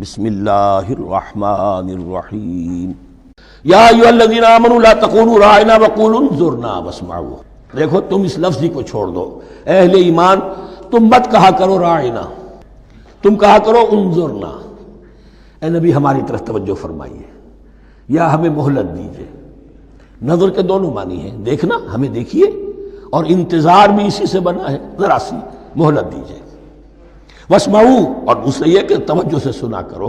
بسم اللہ الرحمن الرحیم یا ایھا الذین آمنوا لا تقولوا راعنا وقولوا انظرنا واسمعوا۔ دیکھو تم اس لفظ کو چھوڑ دو، اہل ایمان تم مت کہا کرو راعنا، تم کہا کرو انظرنا، اے نبی ہماری طرف توجہ فرمائیے یا ہمیں مہلت دیجیے۔ نظر کے دونوں معنی ہیں، دیکھنا ہمیں دیکھیے، اور انتظار بھی اسی سے بنا ہے، ذرا سی مہلت دیجیے۔ واسمعوا، اور دوسرے یہ کہ توجہ سے سنا کرو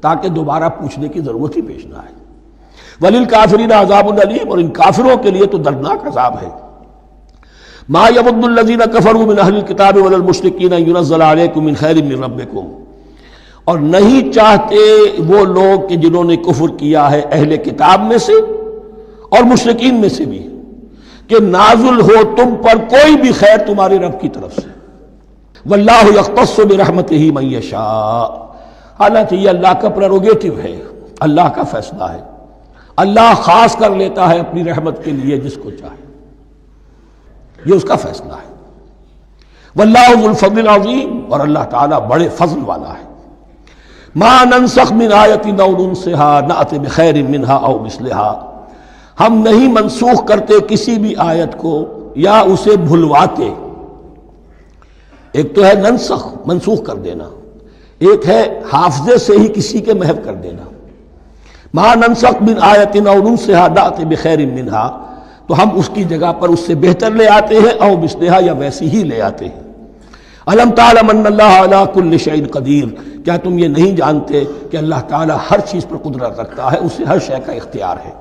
تاکہ دوبارہ پوچھنے کی ضرورت ہی پیش نہ آئے۔ وللکافرین عذاب علیم، اور ان کافروں کے لیے تو دردناک عذاب ہے۔ ما یود الذین کفروا من اہل الکتاب ولا المشرکین ان ینزل علیکم من خیر من ربکم، اور نہیں چاہتے وہ لوگ کہ جنہوں نے کفر کیا ہے اہل کتاب میں سے اور مشرکین میں سے بھی، کہ نازل ہو تم پر کوئی بھی خیر تمہارے رب کی طرف سے۔ واللہ یختص برحمتہ من یشاء، حالانکہ یہ اللہ کا پریروگیٹو ہے، اللہ کا فیصلہ ہے، اللہ خاص کر لیتا ہے اپنی رحمت کے لیے جس کو چاہے، یہ اس کا فیصلہ ہے۔ واللہ ذو الفضل العظیم، اور اللہ تعالیٰ بڑے فضل والا ہے۔ ما ننسخ من آیۃ او ننسها نأت بخیر منها او مثلها، ہم نہیں منسوخ کرتے کسی بھی آیت کو یا اسے بھلواتے۔ ایک تو ہے ننسخ، منسوخ کر دینا، ایک ہے حافظے سے ہی کسی کے محو کر دینا۔ ما ننسخ من آیت او ننسها نأت بخیر منها، تو ہم اس کی جگہ پر اس سے بہتر لے آتے ہیں، او مثلها یا ویسی ہی لے آتے ہیں۔ الم تعلم ان اللہ علی کل شیء قدیر، کیا تم یہ نہیں جانتے کہ اللہ تعالیٰ ہر چیز پر قدرت رکھتا ہے، اسے ہر شے کا اختیار ہے۔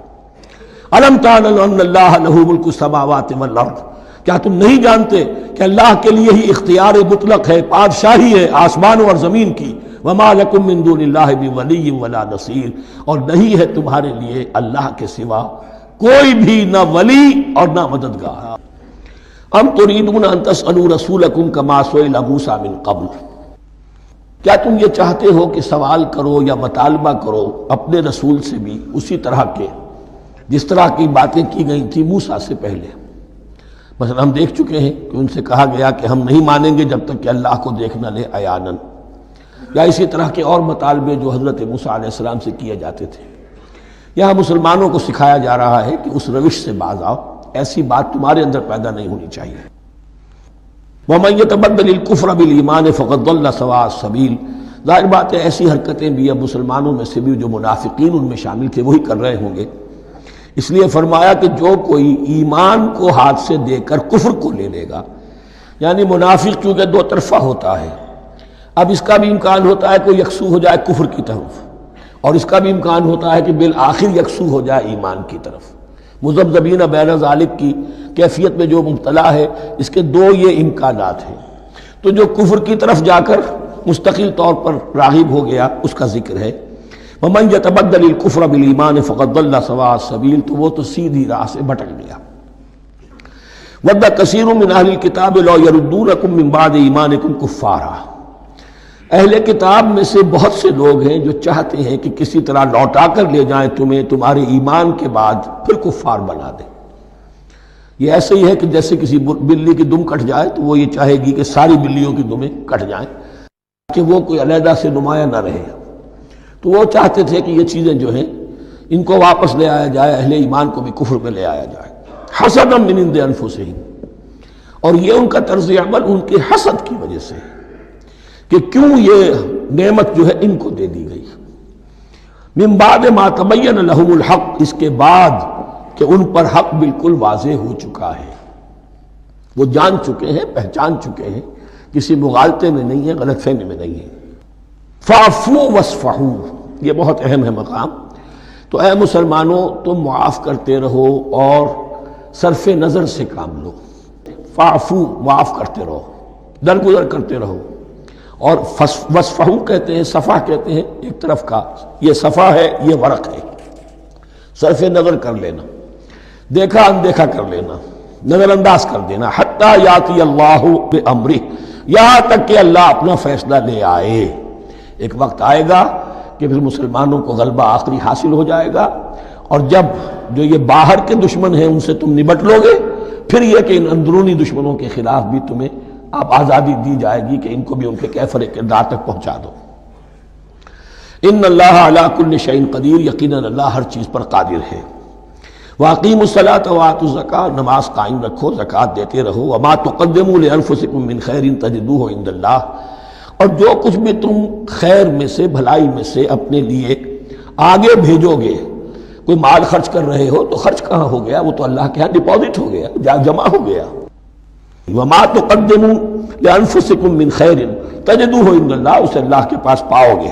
الم تعلم ان اللہ لہ ملک السماوات والارض، کیا تم نہیں جانتے کہ اللہ کے لیے ہی اختیار مطلق ہے، بادشاہی ہے آسمانوں اور زمین کی۔ وما لکم من دون اللہ من ولی ولا نصیر، اور نہیں ہے تمہارے لیے اللہ کے سوا کوئی بھی نہ ولی اور نہ مددگار۔ ام تريدون ان تسألوا رسولکم کما سئل موسیٰ من قبل، کیا تم یہ چاہتے ہو کہ سوال کرو یا مطالبہ کرو اپنے رسول سے بھی اسی طرح کے جس طرح کی باتیں کی گئی تھی موسیٰ سے پہلے؟ مثلا ہم دیکھ چکے ہیں کہ ان سے کہا گیا کہ ہم نہیں مانیں گے جب تک کہ اللہ کو دیکھ نہ لے عیاناً، یا اسی طرح کے اور مطالبے جو حضرت موسیٰ علیہ السلام سے کیے جاتے تھے۔ یہاں مسلمانوں کو سکھایا جا رہا ہے کہ اس روش سے باز آؤ، ایسی بات تمہارے اندر پیدا نہیں ہونی چاہیے۔ وَمَن يَتَبَدَّلِ الْكُفْرَ بِالْإِيمَانِ فَقَدْ ضَلَّ سَوَاءَ السَّبِيلِ، ظاہر بات ہے ایسی حرکتیں بھی اب مسلمانوں میں سے بھی جو منافقین ان میں شامل تھے وہی کر رہے ہوں گے۔ اس لیے فرمایا کہ جو کوئی ایمان کو ہاتھ سے دے کر کفر کو لے لے گا، یعنی منافق چونکہ دو طرفہ ہوتا ہے، اب اس کا بھی امکان ہوتا ہے کہ یکسو ہو جائے کفر کی طرف، اور اس کا بھی امکان ہوتا ہے کہ بالآخر یکسو ہو جائے ایمان کی طرف۔ مذبذبین بین ذالک کی کیفیت میں جو مبتلا ہے، اس کے دو یہ امکانات ہیں۔ تو جو کفر کی طرف جا کر مستقل طور پر راغب ہو گیا اس کا ذکر ہے۔ وَمَن يَتَبَدَّلِ الْكُفْرَ بِالْإِيمَانِ فَقَدْ ضَلَّ سَوَاءَ السَّبِيلِ، تو وہ تو سیدھی راہ سے بھٹک گیا۔ وَدَّ كَثِيرٌ مِّنْ أَهْلِ الْكِتَابِ لَوْ يَرُدُّونَكُم مِّن بَعْدِ إِيمَانِكُمْ كُفَّارًا، اہل کتاب میں سے بہت سے لوگ ہیں جو چاہتے ہیں کہ کسی طرح لوٹا کر لے جائیں تمہیں تمہارے ایمان کے بعد، پھر کفار بنا دیں۔ یہ ایسے ہی ہے کہ جیسے کسی بلی کی دم کٹ جائے تو وہ یہ چاہے گی کہ ساری بلیوں کی دمیں کٹ جائیں کہ وہ کوئی علیحدہ سے نمایاں نہ رہے۔ تو وہ چاہتے تھے کہ یہ چیزیں جو ہیں ان کو واپس لے آیا جائے، اہل ایمان کو بھی کفر میں لے آیا جائے۔ حسدا من عند انفسہم، اور یہ ان کا طرز عمل ان کے حسد کی وجہ سے کہ کیوں یہ نعمت جو ہے ان کو دے دی گئی۔ من بعد ما تبین لہم الحق، اس کے بعد کہ ان پر حق بالکل واضح ہو چکا ہے، وہ جان چکے ہیں، پہچان چکے ہیں، کسی مغالطے میں نہیں ہے، غلط فہمی میں نہیں ہے۔ فاعفوا واصفحوا، یہ بہت اہم ہے مقام۔ تو اے مسلمانوں تم معاف کرتے رہو اور صرف نظر سے کام لو۔ فاعفوا، معاف کرتے رہو، درگزر کرتے رہو۔ اور وصفحو کہتے ہیں، صفح کہتے ہیں ایک طرف کا، یہ صفح ہے، یہ ورق ہے، صرف نظر کر لینا، دیکھا اندیکھا کر لینا، نظر انداز کر دینا۔ حتی یاتی اللہ بامرہ، یہاں تک کہ اللہ اپنا فیصلہ لے آئے۔ ایک وقت آئے گا کہ پھر مسلمانوں کو غلبہ آخری حاصل ہو جائے گا، اور جب جو یہ باہر کے دشمن ہیں ان سے تم نمٹ لو گے، پھر یہ کہ ان اندرونی دشمنوں کے خلاف بھی تمہیں اب آزادی دی جائے گی کہ ان کو بھی ان کے کیفر کردار تک پہنچا دو۔ ان اللہ علی کل شیء قدیر، یقیناً اللہ ہر چیز پر قادر ہے۔ واقیموا الصلاۃ وآتوا الزکاۃ، نماز قائم رکھو، زکوٰۃ دیتے رہو۔ وما تقدموا لانفسکم من خیر تجدوہ عند اللہ، اور جو کچھ بھی تم خیر میں سے، بھلائی میں سے اپنے لیے آگے بھیجو گے، کوئی مال خرچ کر رہے ہو تو خرچ کہاں ہو گیا؟ وہ تو اللہ کے ہاں ڈپازٹ ہو گیا، جمع ہو گیا۔ وما تقدموا لانفسکم من خیر تجدوہ عند اللہ، اسے اللہ کے پاس پاؤ گے۔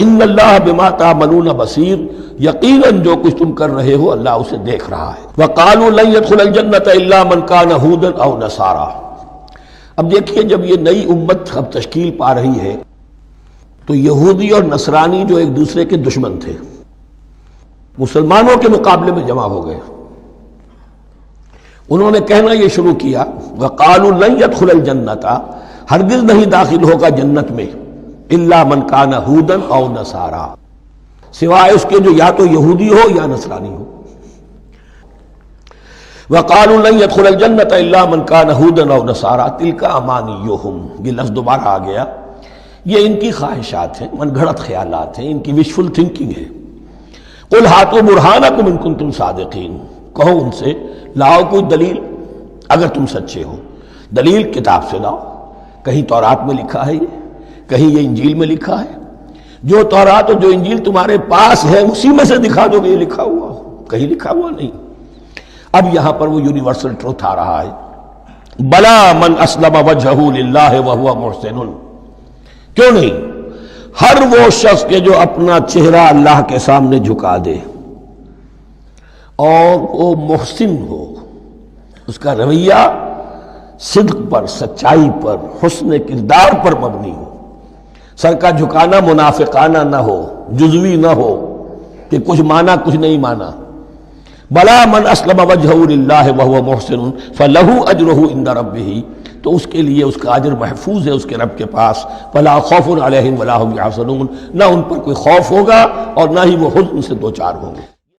ان اللہ بما تعملون بصیر، یقیناً جو کچھ تم کر رہے ہو اللہ اسے دیکھ رہا ہے۔ وقالوا لن يدخل الجنۃ الا من كان هودا او نصارى۔ اب دیکھیے جب یہ نئی امت اب تشکیل پا رہی ہے تو یہودی اور نصرانی جو ایک دوسرے کے دشمن تھے مسلمانوں کے مقابلے میں جمع ہو گئے۔ انہوں نے کہنا یہ شروع کیا وقالوا لن يدخل الجنۃ، ہرگز نہیں داخل ہوگا جنت میں الا من کان ہودا او نصارا، سوائے اس کے جو یا تو یہودی ہو یا نصرانی ہو۔ وقالوا لن يدخل الجنۃ الا من کان ہودا او نصارا تلک امانیہم، یہ لفظ دوبارہ آ گیا، یہ ان کی خواہشات ہیں، من گھڑت خیالات ہیں، ان کی وشفل تھنکنگ ہے۔ قل ہاتوا برہانکم ان کنتم صادقین، کہو ان سے لاؤ کوئی دلیل اگر تم سچے ہو، دلیل کتاب سے لاؤ، کہیں تورات میں لکھا ہے یہ، کہیں یہ انجیل میں لکھا ہے، جو تورات اور جو انجیل تمہارے پاس ہے اسی میں سے دکھا دو کہ یہ لکھا ہوا ہو، کہیں لکھا ہوا نہیں۔ اب یہاں پر وہ یونیورسل ٹروتھ آ رہا ہے، بلا من اسلم وجہہ للہ وہو محسن، کیوں نہیں، ہر وہ شخص کے جو اپنا چہرہ اللہ کے سامنے جھکا دے اور وہ محسن ہو، اس کا رویہ صدق پر، سچائی پر، حسن کردار پر مبنی ہو، سر کا جھکانا منافقانہ نہ ہو، جزوی نہ ہو کہ کچھ مانا کچھ نہیں مانا۔ بلا من اسلم وجہہ للہ وہو محسن فلہ اجرہ عند ربہ، تو اس کے لیے اس کا اجر محفوظ ہے اس کے رب کے پاس۔ فلا خوف علیہم ولا هم یحزنون، نہ ان پر کوئی خوف ہوگا اور نہ ہی وہ حزن سے دوچار ہوں گے۔